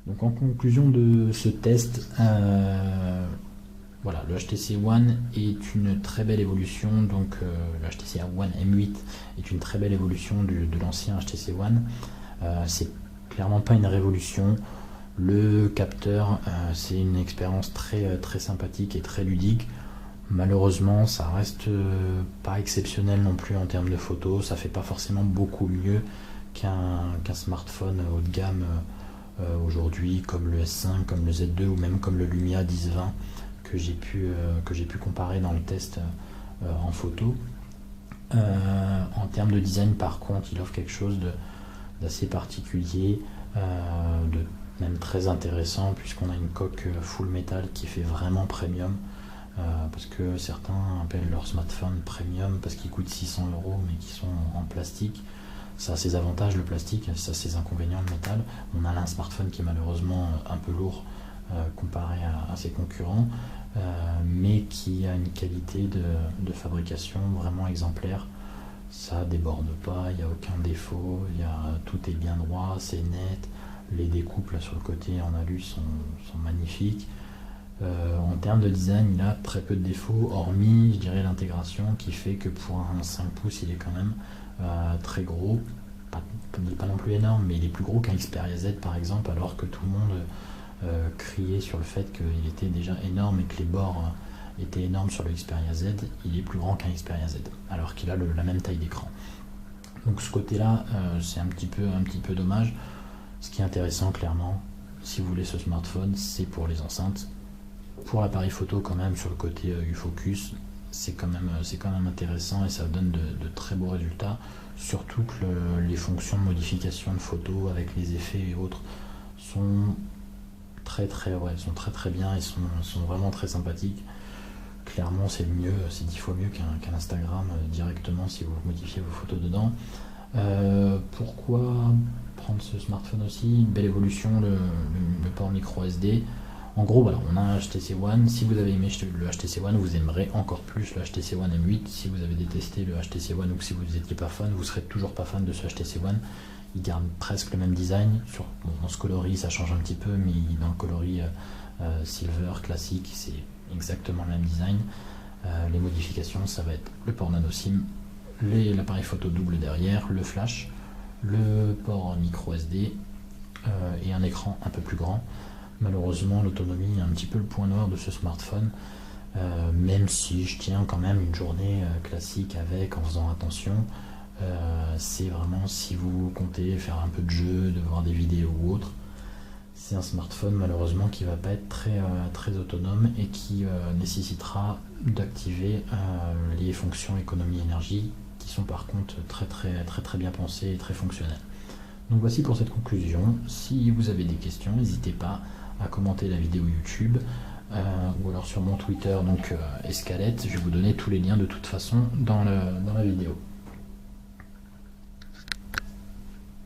Donc en conclusion de ce test, voilà, le HTC One est une très belle évolution, donc le HTC One M8 est une très belle évolution de l'ancien HTC One. C'est clairement pas une révolution. Le capteur, c'est une expérience très sympathique et très ludique. Malheureusement, ça reste pas exceptionnel non plus en termes de photos. Ça fait pas forcément beaucoup mieux qu'un smartphone haut de gamme aujourd'hui, comme le S5, comme le Z2 ou même comme le Lumia 1020 que j'ai pu comparer dans le test en photo. En termes de design, par contre, il offre quelque chose d'assez particulier, même très intéressant, puisqu'on a une coque full métal qui fait vraiment premium, parce que certains appellent leur smartphone premium parce qu'ils coûtent 600 €, mais qui sont en plastique. Ça a ses avantages, le plastique, ça a ses inconvénients, le métal. On a là un smartphone qui est malheureusement un peu lourd comparé à ses concurrents, mais qui a une qualité de fabrication vraiment exemplaire. Ça déborde pas, il n'y a aucun défaut, tout est bien droit, c'est net. Les découpes là sur le côté en alu sont magnifiques. En termes de design, il a très peu de défauts, hormis, je dirais, l'intégration qui fait que pour un 5 pouces, il est quand même très gros. Pas non plus énorme, mais il est plus gros qu'un Xperia Z par exemple, alors que tout le monde criait sur le fait qu'il était déjà énorme et que les bords étaient énormes sur le Xperia Z. Il est plus grand qu'un Xperia Z, alors qu'il a la même taille d'écran. Donc ce côté-là, c'est un petit peu dommage. Ce qui est intéressant, clairement, si vous voulez ce smartphone, c'est pour les enceintes. Pour l'appareil photo, quand même, sur le côté U-Focus, c'est quand même intéressant et ça donne de très beaux résultats. Surtout que les fonctions de modification de photos avec les effets et autres sont très bien et sont vraiment très sympathiques. Clairement, c'est 10 fois mieux qu'un Instagram directement si vous modifiez vos photos dedans. Pourquoi prendre ce smartphone aussi? Une belle évolution, le port micro SD. En gros, voilà, on a un HTC One. Si vous avez aimé le HTC One, vous aimerez encore plus le HTC One M8. Si vous avez détesté le HTC One ou que si vous n'étiez pas fan, vous serez toujours pas fan de ce HTC One. Il garde presque le même design. Dans ce coloris, ça change un petit peu, mais dans le coloris silver classique, c'est exactement le même design. Les modifications, ça va être le port nano SIM, l'appareil photo double derrière, le flash, le port micro SD et un écran un peu plus grand. Malheureusement, l'autonomie est un petit peu le point noir de ce smartphone, même si je tiens quand même une journée classique avec, en faisant attention. C'est vraiment, si vous comptez faire un peu de jeu, de voir des vidéos ou autre, c'est un smartphone malheureusement qui va pas être très autonome et qui nécessitera d'activer les fonctions économie énergie qui sont par contre très bien pensées et très fonctionnelles. Donc voici pour cette conclusion. Si vous avez des questions, n'hésitez pas à commenter la vidéo YouTube ou alors sur mon Twitter, donc Escalette. Je vais vous donner tous les liens de toute façon dans la vidéo.